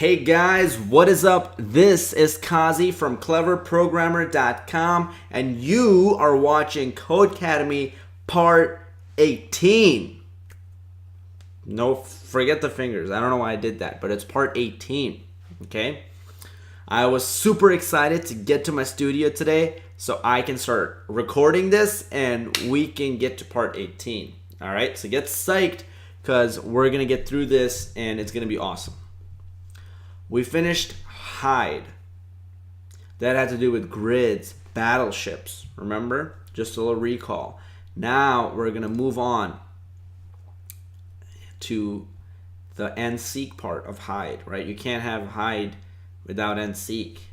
Hey guys, what is up? This is Kazi from cleverprogrammer.com and you are watching Codecademy Part 18. No, forget the fingers. I don't know why I did that, but it's Part 18, okay? I was super excited to get to my studio today so I can start recording this and we can get to Part 18. All right, so get psyched because we're going to get through this and it's going to be awesome. We finished hide. That had to do with grids, battleships. Remember? Just a little recall. Now we're going to move on to the end seek part of hide, right? You can't have hide without end seek.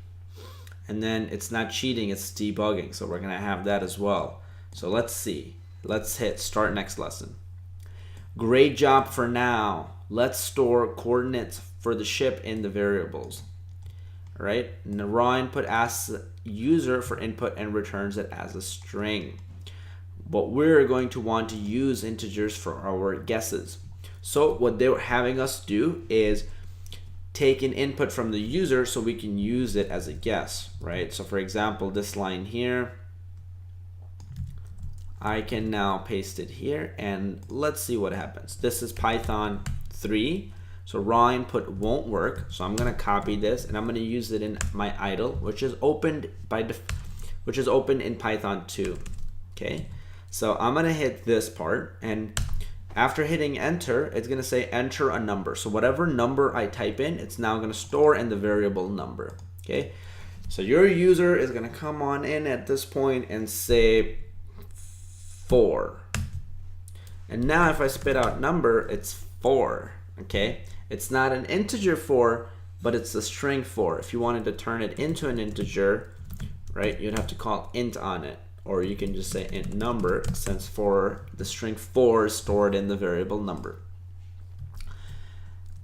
And then it's not cheating, it's debugging. So we're going to have that as well. So let's see. Let's hit start next lesson. Great job for now. Let's store coordinates for the ship in the variables. All right, and the raw input asks the user for input and returns it as a string. But we're going to want to use integers for our guesses. So what they were having us do is take an input from the user so we can use it as a guess, right? So for example, this line here, I can now paste it here and let's see what happens. This is Python 3. So raw input won't work. So I'm going to copy this and I'm going to use it in my idle, which is opened in Python 2. Okay. So I'm going to hit this part and after hitting enter, it's going to say enter a number. So whatever number I type in, it's now going to store in the variable number. Okay. So your user is going to come on in at this point and say 4. And now if I spit out number, it's 4. Okay. It's not an integer 4, but it's a string 4. If you wanted to turn it into an integer, right, you'd have to call int on it. Or you can just say int number, since the string 4 is stored in the variable number.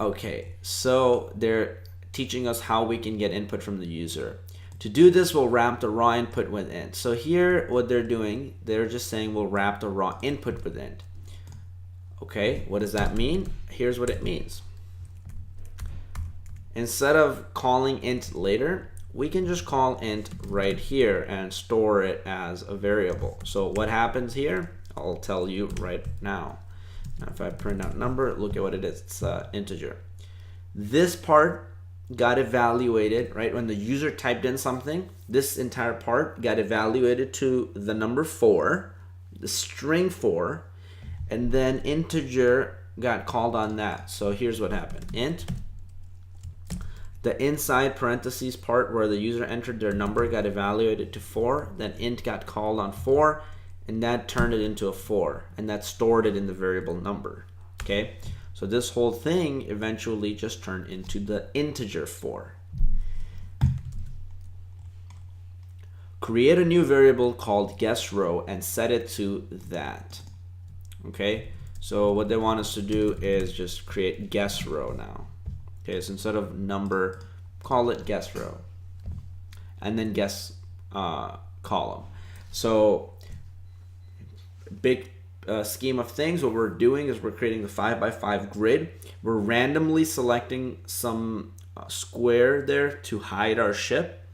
Okay, so they're teaching us how we can get input from the user. To do this, we'll wrap the raw input with int. So here, what they're doing, they're just saying we'll wrap the raw input with int. Okay, what does that mean? Here's what it means. Instead of calling int later, we can just call int right here and store it as a variable. So what happens here? I'll tell you right now. Now if I print out number, look at what it is. It's integer. This part got evaluated, right? When the user typed in something, this entire part got evaluated to the number 4, the string 4, and then integer got called on that. So here's what happened. Int, the inside parentheses part where the user entered their number got evaluated to 4, then int got called on 4, and that turned it into a 4, and that stored it in the variable number. Okay, so this whole thing eventually just turned into the integer 4. Create a new variable called guessRow and set it to that. Okay, so what they want us to do is just create guessRow now. Okay, so instead of number, call it guessRow, and then guess column. So big scheme of things, what we're doing is we're creating the 5x5 grid. We're randomly selecting some square there to hide our ship,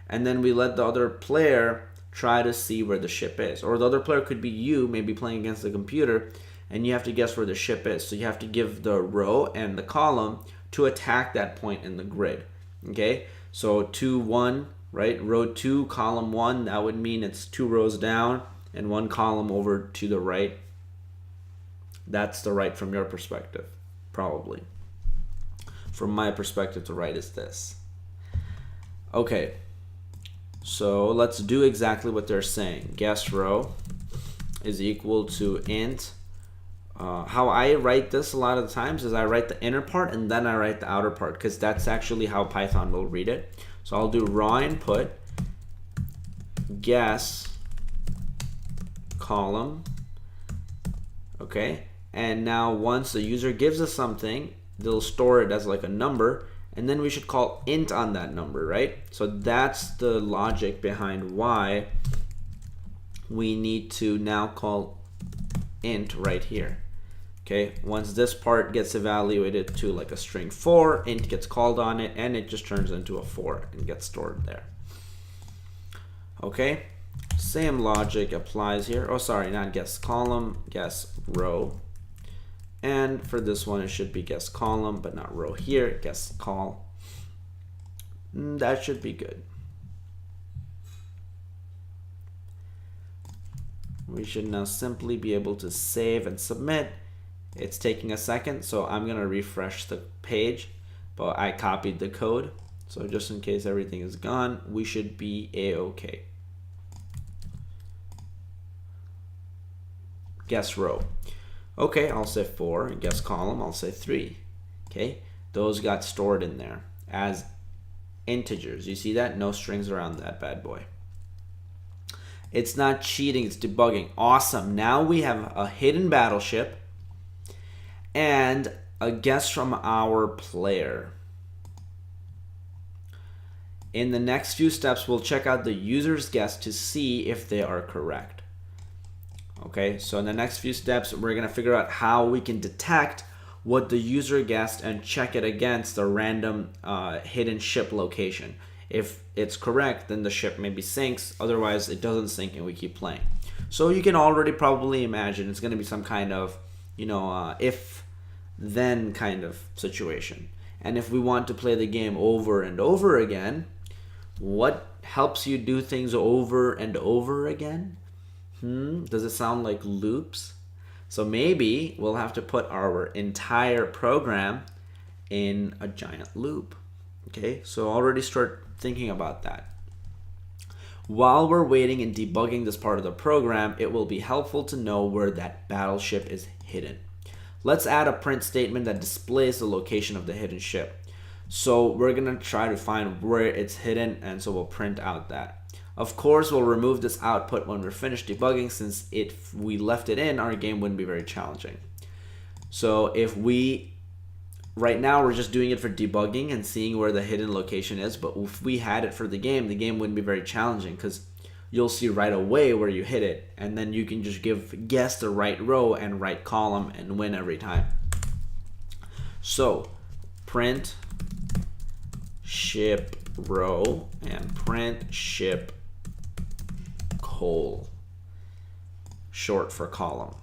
and then we let the other player try to see where the ship is. Or the other player could be you, maybe playing against the computer, and you have to guess where the ship is. So you have to give the row and the column to attack that point in the grid. Okay, so 2, 1, right? Row 2, column 1, that would mean it's 2 rows down and 1 column over to the right. That's the right from your perspective, probably. From my perspective, the right is this. Okay, so let's do exactly what they're saying. GuessRow is equal to int. How I write this a lot of the times is I write the inner part and then I write the outer part, because that's actually how Python will read it. So I'll do raw input, guess, column, okay, and now once the user gives us something, they'll store it as like a number, and then we should call int on that number, right? So that's the logic behind why we need to now call int right here. Okay, once this part gets evaluated to like a string 4, int gets called on it, and it just turns into a 4 and gets stored there. Okay, same logic applies here. Oh, sorry, not guess column, guess row. And for this one, it should be guess column, but not row here, guess call. That should be good. We should now simply be able to save and submit. It's taking a second, so I'm gonna refresh the page, but I copied the code. So just in case everything is gone, we should be a-okay. Guess row. Okay, I'll say 4, and guess column, I'll say 3. Okay, those got stored in there as integers. You see that? No strings around that bad boy. It's not cheating, it's debugging. Awesome. Now we have a hidden battleship and a guess from our player. In the next few steps, we'll check out the user's guess to see if they are correct. Okay, so in the next few steps, we're going to figure out how we can detect what the user guessed and check it against the random hidden ship location. If it's correct, then the ship maybe sinks. Otherwise, it doesn't sink and we keep playing. So you can already probably imagine it's going to be some kind of, if-then kind of situation. And if we want to play the game over and over again, what helps you do things over and over again? Does it sound like loops? So maybe we'll have to put our entire program in a giant loop. Okay, so already start thinking about that. While we're waiting and debugging this part of the program, it will be helpful to know where that battleship is hidden. Let's add a print statement that displays the location of the hidden ship. So we're gonna try to find where it's hidden, and so we'll print out that. Of course, we'll remove this output when we're finished debugging, since if we left it in, our game wouldn't be very challenging. So right now we're just doing it for debugging and seeing where the hidden location is, but if we had it for the game wouldn't be very challenging because you'll see right away where you hit it, and then you can just guess the right row and right column and win every time. So print ship row and print ship col, short for column.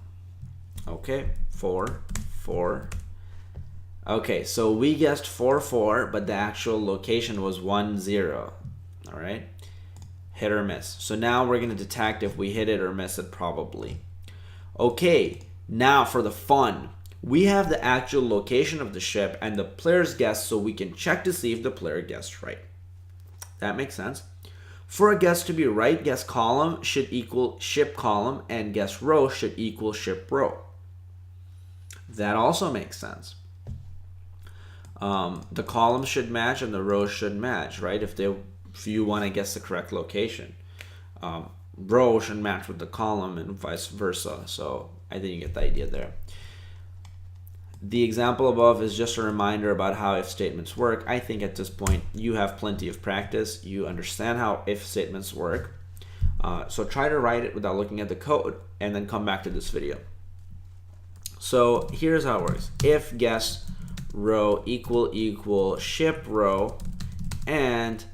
Okay, 4, 4. Okay, so we guessed 4, 4, but the actual location was 1, 0. All right, hit or miss. So now we're gonna detect if we hit it or miss it probably. Okay, now for the fun. We have the actual location of the ship and the player's guess, so we can check to see if the player guessed right. That makes sense. For a guess to be right, guess column should equal ship column and guess row should equal ship row. That also makes sense. The column should match and the row should match, right? If you want to guess the correct location. Row should match with the column and vice versa. So I think you get the idea there. The example above is just a reminder about how if statements work. I think at this point you have plenty of practice. You understand how if statements work. So try to write it without looking at the code and then come back to this video. So here's how it works. If guess row equal ship row and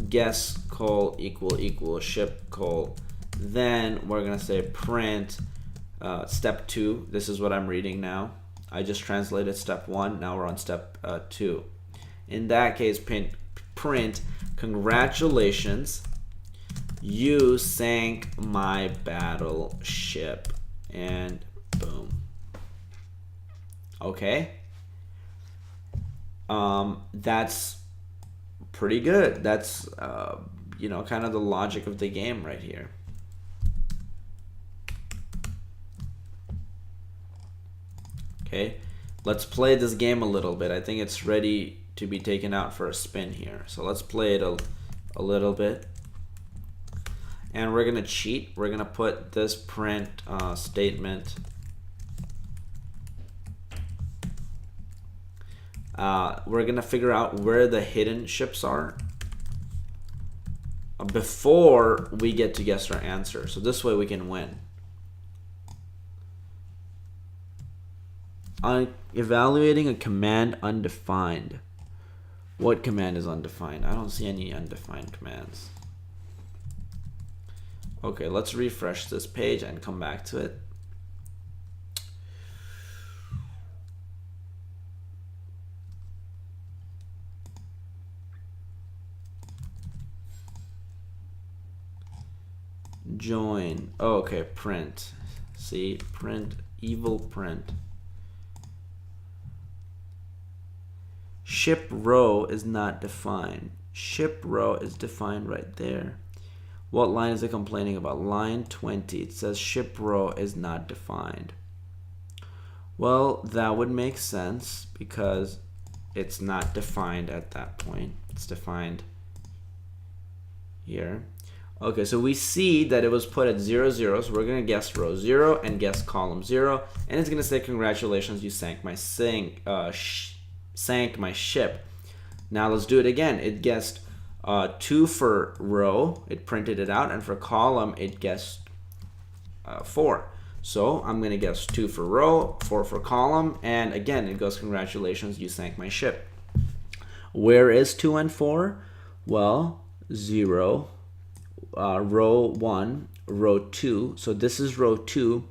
guess col equal ship col, then we're gonna say print step 2. This is what I'm reading now. I just translated step 1. Now we're on step 2. In that case, print congratulations, you sank my battleship, and boom. Okay. That's pretty good. That's kind of the logic of the game right here. Okay, let's play this game a little bit. I think it's ready to be taken out for a spin here. So let's play it a little bit. And we're gonna cheat. We're gonna put this print statement we're gonna figure out where the hidden ships are before we get to guess our answer. So this way we can win. Evaluating a command undefined. What command is undefined? I don't see any undefined commands. Okay, let's refresh this page and come back to it. Join. Oh, okay, print. See, print, evil print. Ship row is not defined. Ship row is defined right there. What line is it complaining about? Line 20. It says ship row is not defined. Well, that would make sense because it's not defined at that point. It's defined here. Okay, so we see that it was put at 0, 0, so we're going to guess row 0 and guess column 0, and it's going to say, congratulations, you sank my sank my ship. Now let's do it again. It guessed 2 for row, it printed it out, and for column, it guessed 4. So I'm going to guess 2 for row, 4 for column, and again, it goes, congratulations, you sank my ship. Where is 2 and 4? Well, 0. Row 1, row 2, so this is row 2,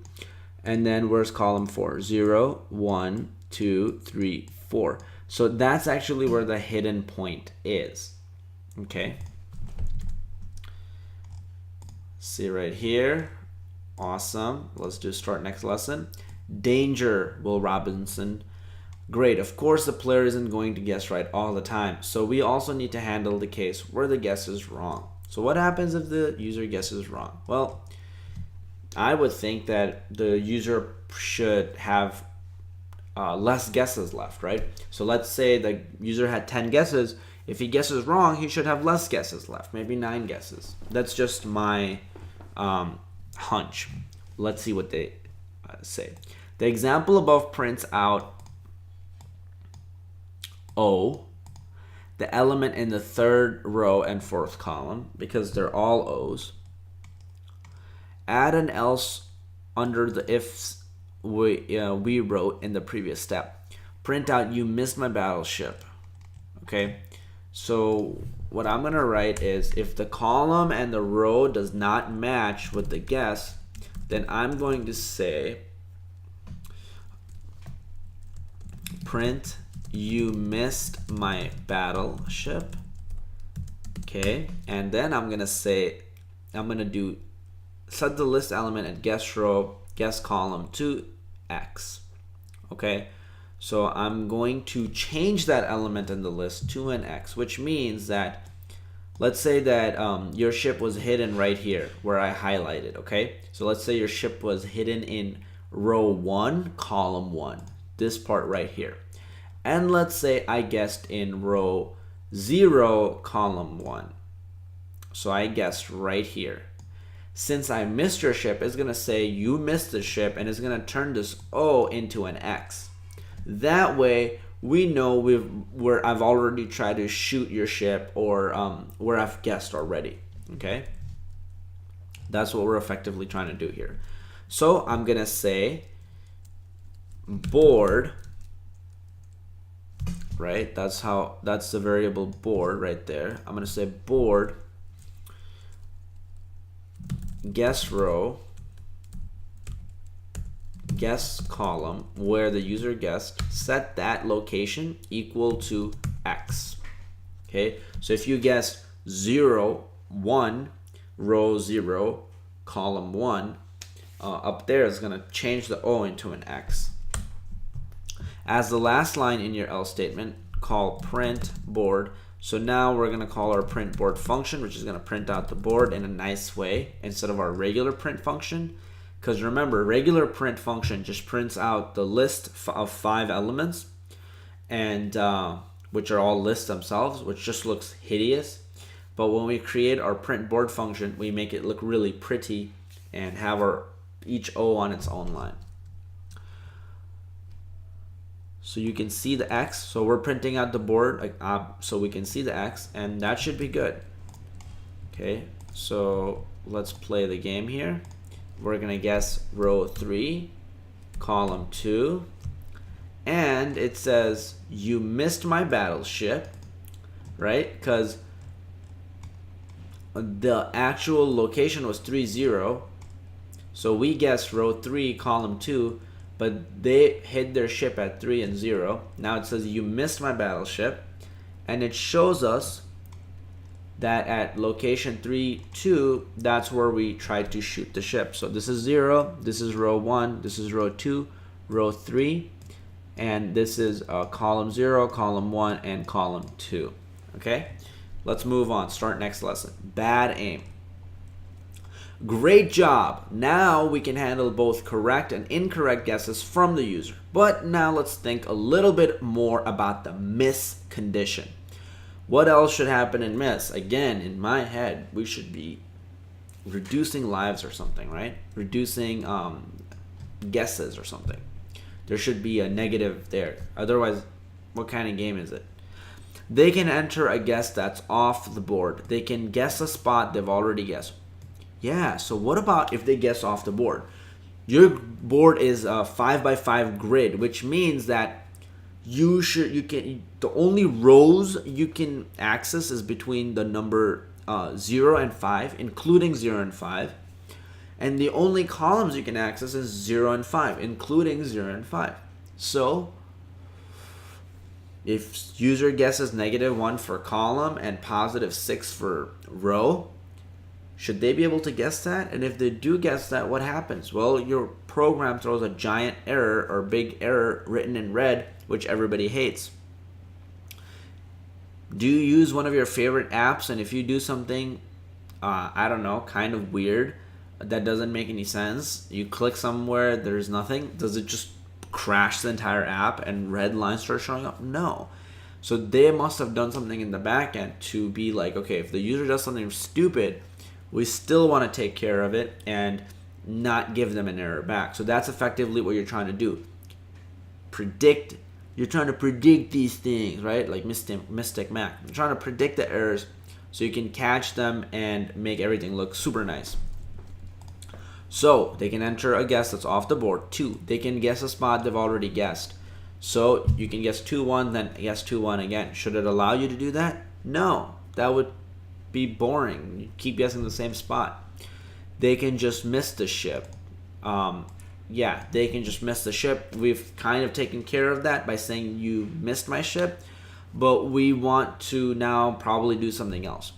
and then where's column 4? 0, 1, 2, 3, 4. So that's actually where the hidden point is. Okay. See right here. Awesome. Let's do start next lesson. Danger, Will Robinson. Great. Of course, the player isn't going to guess right all the time. So we also need to handle the case where the guess is wrong. So what happens if the user guesses wrong? Well, I would think that the user should have less guesses left, right? So let's say the user had 10 guesses. If he guesses wrong, he should have less guesses left, maybe 9 guesses. That's just my hunch. Let's see what they say. The example above prints out O, the element in the 3rd row and 4th column, because they're all O's. Add an else under the ifs we wrote in the previous step. Print out, you missed my battleship. Okay, so what I'm going to write is, if the column and the row does not match with the guess, then I'm going to say print, you missed my battleship. Okay, and then I'm gonna say, I'm gonna do set the list element at guess row, guess column to X. Okay, so I'm going to change that element in the list to an X, which means that, let's say that your ship was hidden right here where I highlighted. Okay, so let's say your ship was hidden in row 1, column 1, this part right here. And let's say I guessed in row 0, column 1. So I guessed right here. Since I missed your ship, it's going to say you missed the ship, and it's going to turn this O into an X. That way, we know where I've already tried to shoot your ship, or where I've guessed already. Okay? That's what we're effectively trying to do here. So I'm going to say board, right? That's the variable board right there. I'm going to say board guess row, guess column, where the user guessed, set that location equal to X. Okay, so if you guess 0, 1, row 0, column 1, up there is going to change the O into an X. As the last line in your else statement, call print board. So now we're going to call our print board function, which is going to print out the board in a nice way instead of our regular print function. Because remember, regular print function just prints out the list of 5 elements, and which are all lists themselves, which just looks hideous. But when we create our print board function, we make it look really pretty and have each O on its own line. So you can see the X. So we're printing out the board so we can see the X, and that should be good. Okay, so let's play the game here. We're gonna guess row 3, column 2, and it says you missed my battleship, right? Because the actual location was 3-0, so we guessed row 3 column 2, but they hid their ship at 3 and 0. Now it says you missed my battleship, and it shows us that at location 3-2, that's where we tried to shoot the ship. So this is 0, this is row 1, this is row 2, row 3, and this is column 0, column 1, and column 2. Okay, let's move on. Start next lesson. Bad aim. Great job. Now we can handle both correct and incorrect guesses from the user. But now let's think a little bit more about the miss condition. What else should happen in miss? Again, in my head, we should be reducing lives or something, right? Reducing guesses or something. There should be a negative there. Otherwise, what kind of game is it? They can enter a guess that's off the board. They can guess a spot they've already guessed. Yeah, so what about if they guess off the board? Your board is a 5x5 grid, which means that the only rows you can access is between the number 0 and 5, including 0 and 5. And the only columns you can access is 0 and 5, including 0 and 5. So if user guesses -1 for column and +6 for row, should they be able to guess that? And if they do guess that, what happens? Well, your program throws a giant error or big error written in red, which everybody hates. Do you use one of your favorite apps, and if you do something, I don't know, kind of weird, that doesn't make any sense, you click somewhere, there's nothing, does it just crash the entire app and red lines start showing up? No. So they must have done something in the back end to be like, okay, if the user does something stupid, we still want to take care of it and not give them an error back. So that's effectively what you're trying to do. You're trying to predict these things, right? Like Mystic Mac. You're trying to predict the errors so you can catch them and make everything look super nice. So they can enter a guess that's off the board. 2, they can guess a spot they've already guessed. So you can guess 2-1, then guess 2-1 again. Should it allow you to do that? No, that would be boring. You keep guessing the same spot. They can just miss the ship. Yeah, they can just miss the ship. We've kind of taken care of that by saying you missed my ship, but we want to now probably do something else.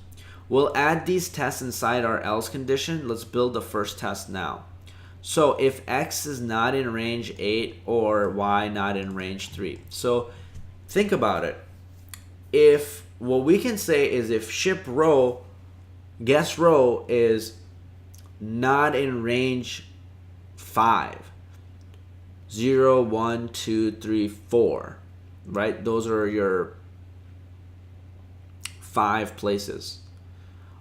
We'll add these tests inside our else condition. Let's build the first test now. So if X is not in range 8 or Y not in range 3. So think about it. If what we can say is if ship row, guess row is not in range 5, 0, 1, 2, 3, 4, right? Those are your 5 places.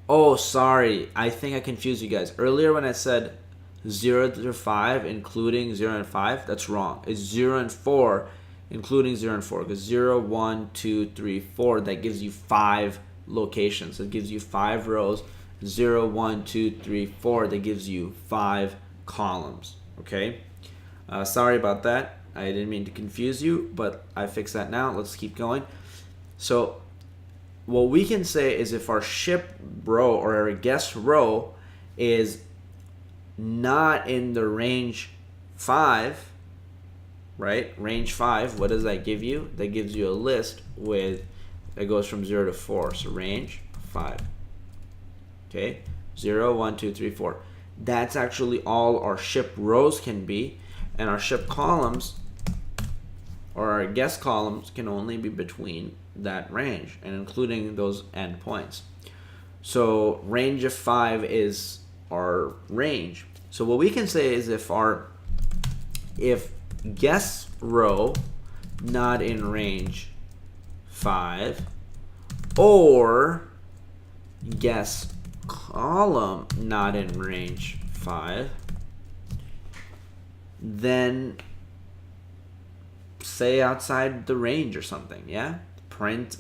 Oh, sorry, I think I confused you guys. Earlier when I said 0 to 5, including 0 and 5, that's wrong. It's 0 and 4, including 0 and 4, because 0, 1, 2, 3, 4, that gives you 5 locations. It gives you 5 rows. 0, 1, 2, 3, 4, that gives you 5 columns. Okay, sorry about that. I didn't mean to confuse you, but I fixed that now. Let's keep going. So what we can say is if our ship row or our guess row is not in the range 5, right? Range 5, what does that give you? That gives you a list that goes from 0 to 4. So range 5. Okay, 0, 1, 2, 3, 4. That's actually all our ship rows can be, and our ship columns or our guess columns can only be between that range and including those endpoints. So range of 5 is our range. So what we can say is if guess row not in range 5 or guess column not in range 5, then say outside the range or something. Yeah, print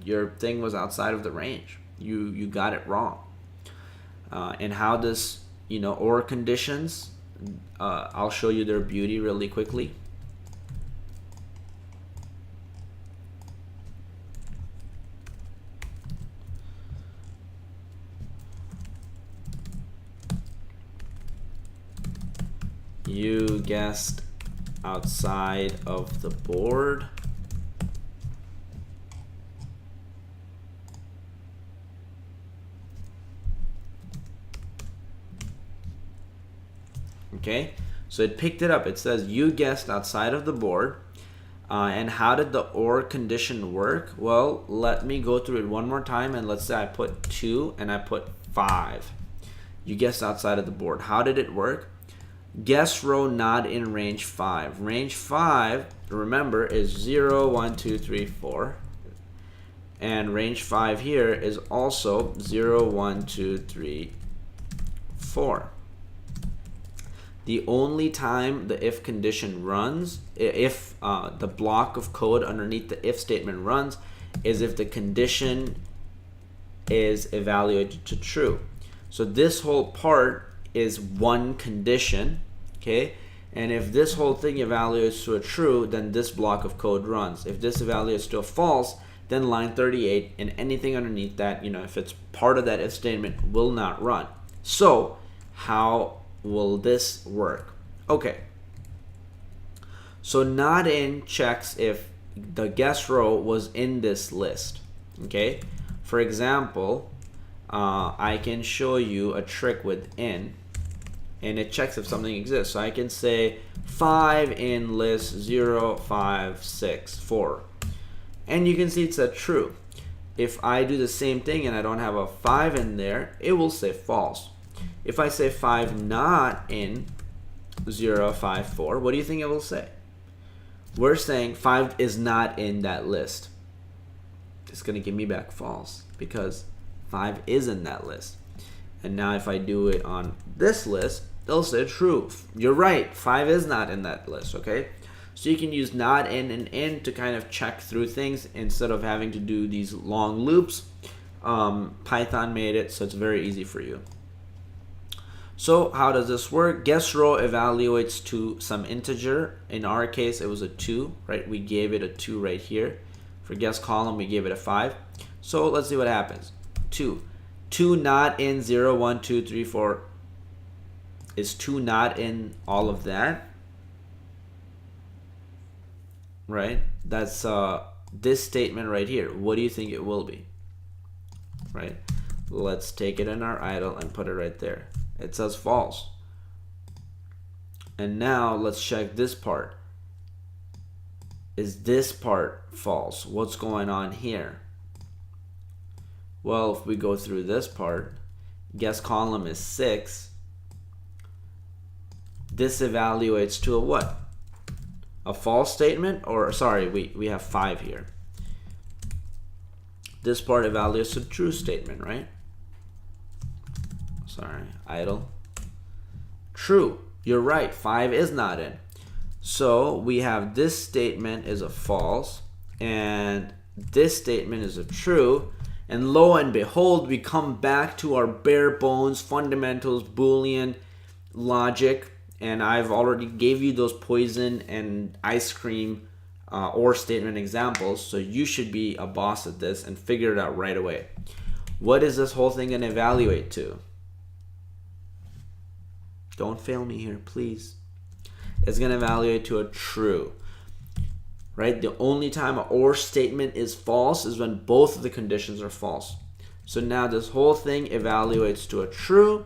your thing was outside of the range. You got it wrong. And how this, or conditions, I'll show you their beauty really quickly. you guessed outside of the board. Okay, so it picked it up. It says you guessed outside of the board. And how did the OR condition work? Well, let me go through it one more time, and let's say I put 2 and I put 5. You guessed outside of the board. How did it work? Guess row not in range 5. Range 5, remember, is 0, 1, 2, 3, 4. And range 5 here is also 0, 1, 2, 3, 4. The only time the if condition runs, if the block of code underneath the if statement runs, is if the condition is evaluated to true. So this whole part is one condition, okay? And if this whole thing evaluates to a true, then this block of code runs. If this evaluates to a false, then line 38 and anything underneath that, if it's part of that if statement, will not run. So how will this work? Okay, so not in checks if the guess row was in this list. Okay, for example, I can show you a trick with in, and it checks if something exists. So I can say 5 in list 0, 5, 6, 4, and you can see it said true. If I do the same thing and I don't have a 5 in there, it will say false. If I say 5 not in 0, 5, 4, what do you think it will say? We're saying 5 is not in that list. It's going to give me back false because 5 is in that list. And now if I do it on this list, it'll say true. You're right, 5 is not in that list, okay? So you can use not in and in to kind of check through things instead of having to do these long loops. Python made it so it's very easy for you. So how does this work? Guess row evaluates to some integer. In our case, it was a 2, right? We gave it a 2 right here. For guess column, we gave it a 5. So let's see what happens. 2 not in 0, 1, 2, 3, 4. Is 2 not in all of that? Right? That's this statement right here. What do you think it will be? Right? Let's take it in our idle and put it right there. It says false. And now let's check this part. Is this part false? What's going on here? Well, if we go through this part, guess column is 6. This evaluates to a what? A false statement? Or sorry, we have 5 here. This part evaluates to a true statement, right? Sorry, idle. True. You're right, 5 is not in. So we have this statement is a false, and this statement is a true, and lo and behold, we come back to our bare bones fundamentals Boolean logic, and I've already gave you those poison and ice cream or statement examples, so you should be a boss at this and figure it out right away. What is this whole thing going to evaluate to? Don't fail me here, please. It's going to evaluate to a true, right? The only time an OR statement is false is when both of the conditions are false. So now this whole thing evaluates to a true,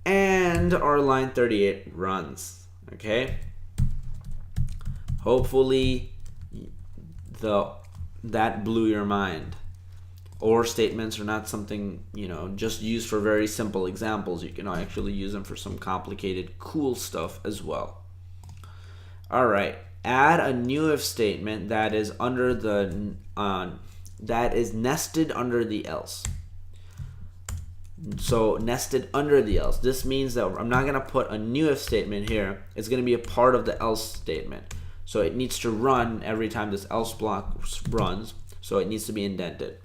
and our line 38 runs, okay? Hopefully that blew your mind. OR statements are not something, just used for very simple examples. You can actually use them for some complicated, cool stuff as well. All right, add a new if statement that is under the that is nested under the else. So nested under the else. This means that I'm not going to put a new if statement here. It's going to be a part of the else statement. So it needs to run every time this else block runs. So it needs to be indented.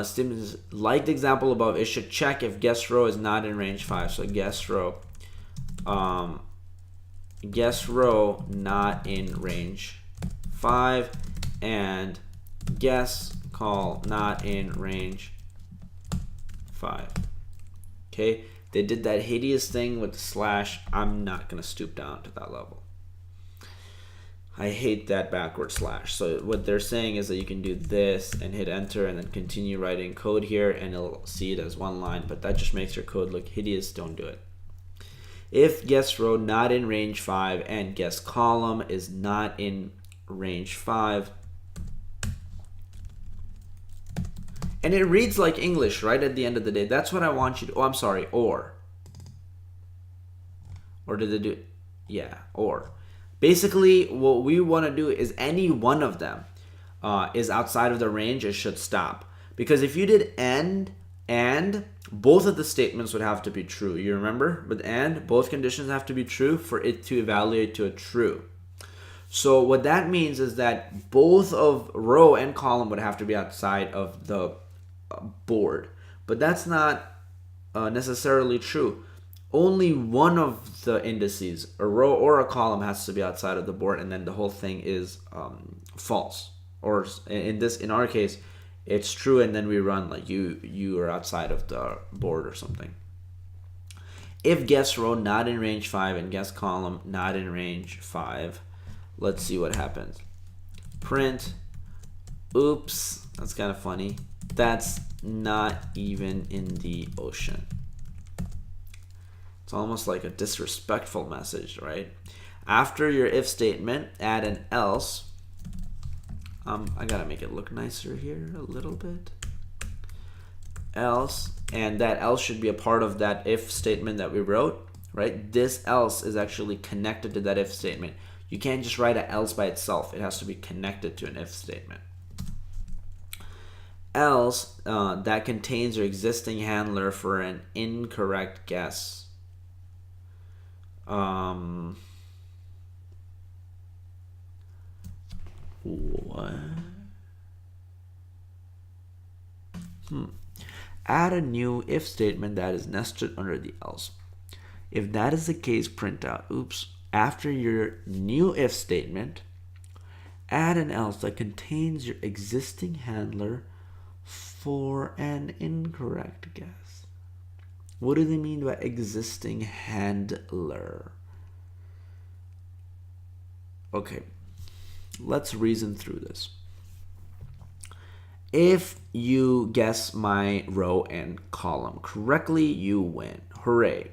Statements like the example above, it should check if guess row is not in range 5. So guess row not in range 5, and guess call not in range 5. Okay, They did that hideous thing with the slash. I'm not going to stoop down to that level. I hate that backward slash. So what they're saying is that you can do this and hit enter and then continue writing code here and it'll see it as one line, but that just makes your code look hideous. Don't do it. If guess row not in range 5 and guess column is not in range 5, and it reads like English right at the end of the day. That's what I want you to, oh, I'm sorry, or did they do, yeah, or. Basically, what we want to do is any one of them is outside of the range, it should stop. Because if you did and, both of the statements would have to be true. You remember? With and, both conditions have to be true for it to evaluate to a true. So what that means is that both of row and column would have to be outside of the board. But that's not necessarily true. Only one of the indices, a row or a column, has to be outside of the board, and then the whole thing is false. Or in our case, it's true, and then we run like you are outside of the board or something. If guess row not in range 5 and guess column not in range 5, let's see what happens. Print, oops, that's kind of funny. That's not even in the ocean. It's almost like a disrespectful message, right? After your if statement, add an else. I gotta make it look nicer here a little bit. Else, and that else should be a part of that if statement that we wrote, right? This else is actually connected to that if statement. You can't just write an else by itself. It has to be connected to an if statement. Else, that contains your existing handler for an incorrect guess. What? Add a new if statement that is nested under the else. If that is the case, print out, oops, after your new if statement, add an else that contains your existing handler for an incorrect guess. What do they mean by existing handler? Okay, let's reason through this. If you guess my row and column correctly, you win. Hooray.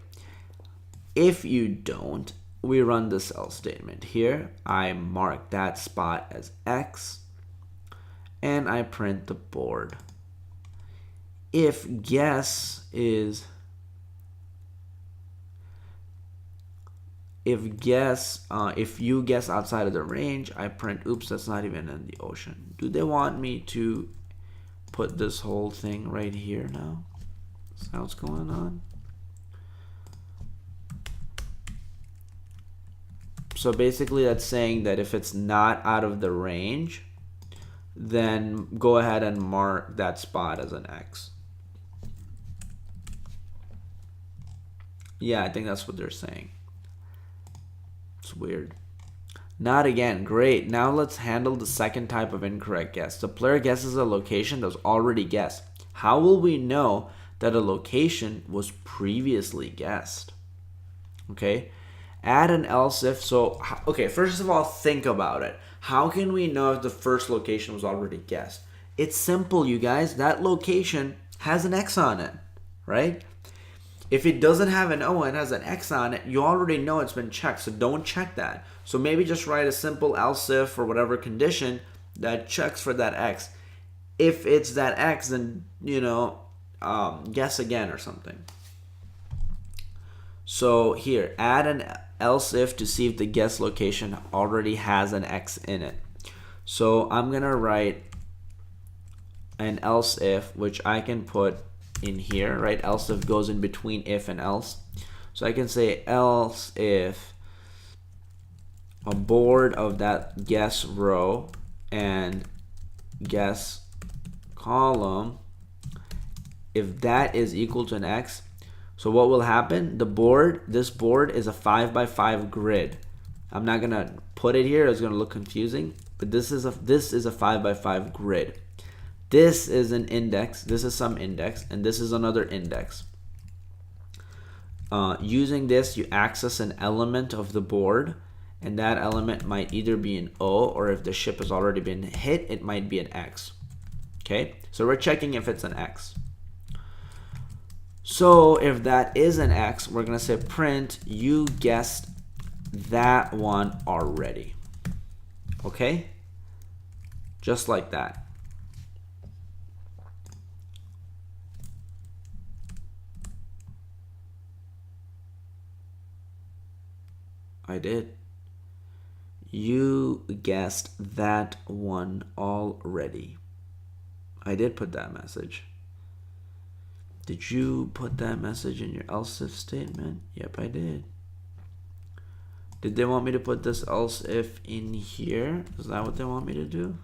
If you don't, we run this else statement. Here, I mark that spot as X, and I print the board. If guess is if you guess outside of the range, I print, oops, that's not even in the ocean. Do they want me to put this whole thing right here now? Is that what's going on? So basically that's saying that if it's not out of the range, then go ahead and mark that spot as an X. Yeah, I think that's what they're saying. It's weird. Not again. Great. Now let's handle the second type of incorrect guess. The player guesses a location that was already guessed. How will we know that a location was previously guessed? Okay. Add an else if. So, okay, first of all, think about it. How can we know if the first location was already guessed? It's simple, you guys. That location has an X on it, right? If it doesn't have an O and has an X on it, you already know it's been checked, so don't check that. So maybe just write a simple else if or whatever condition that checks for that X. If it's that X, then, guess again or something. So here, add an else if to see if the guess location already has an X in it. So I'm going to write an else if, which I can put in here, right? Else if goes in between if and else. So I can say else if a board of that guess row and guess column, if that is equal to an X. So what will happen? This board is a 5x5 grid. I'm not gonna put it here, it's gonna look confusing, but this is a 5x5 grid. This is an index, this is some index, and this is another index. Using this, you access an element of the board, and that element might either be an O, or if the ship has already been hit, it might be an X. Okay, so we're checking if it's an X. So if that is an X, we're gonna say print, you guessed that one already. Okay, just like that. I did. You guessed that one already. I did put that message. Did you put that message in your else if statement? Yep, I did. Did they want me to put this else if in here? Is that what they want me to do?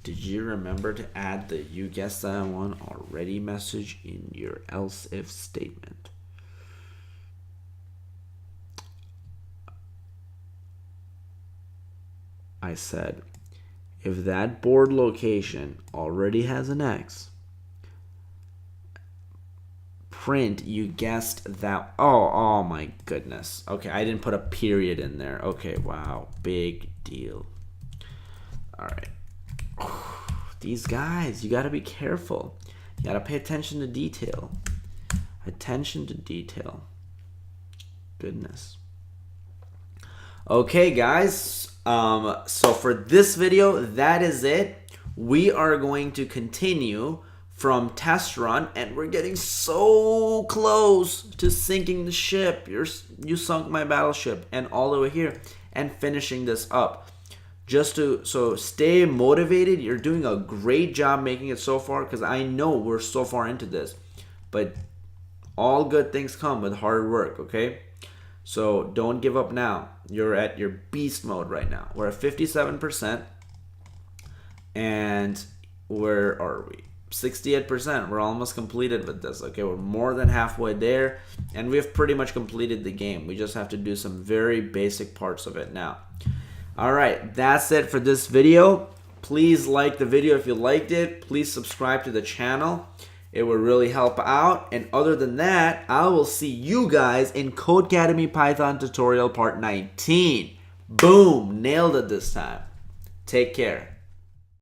Did you remember to add the you guessed that one already message in your else if statement? I said, if that board location already has an X, print you guessed that. Oh my goodness. Okay, I didn't put a period in there. Okay, wow, big deal. All right. These guys, you got to be careful. You got to pay attention to detail. Attention to detail. Goodness. Okay, guys. So for this video, that is it. We are going to continue from test run, and we're getting so close to sinking the ship. You sunk my battleship, and all the way here, and finishing this up. So stay motivated. You're doing a great job making it so far, because I know we're so far into this, but all good things come with hard work. Okay, so don't give up now. You're at your beast mode right now. We're at 57%, and where are we? 68%. We're almost completed with this. Okay, we're more than halfway there, and we've pretty much completed the game. We just have to do some very basic parts of it now. All right, that's it for this video. Please like the video if you liked it. Please subscribe to the channel. It would really help out. And other than that, I will see you guys in Codecademy Python tutorial part 19. Boom, nailed it this time. Take care.